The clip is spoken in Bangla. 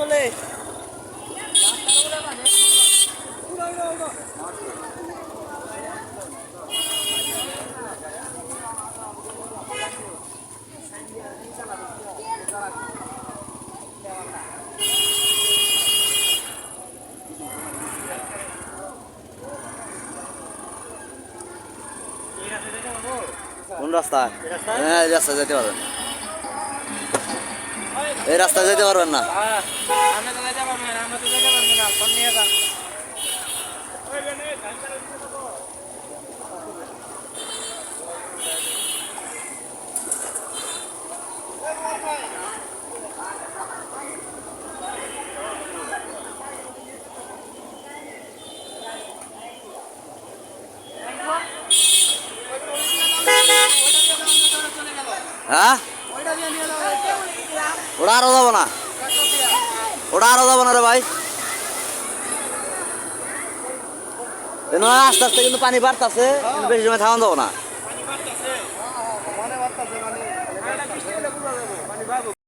চলে কোন রাস্তা? হ্যাঁ, এই রাস্তা যেতে পারবেন, এই রাস্তা যেতে পারবেন না। হ্যাঁ, ওটা আরো যাবো না, ওটা আরো যাবো না রে ভাই। আস্তে আস্তে কিন্তু পানি বাড়তেছে, বেশি সময় থামান যাবো না।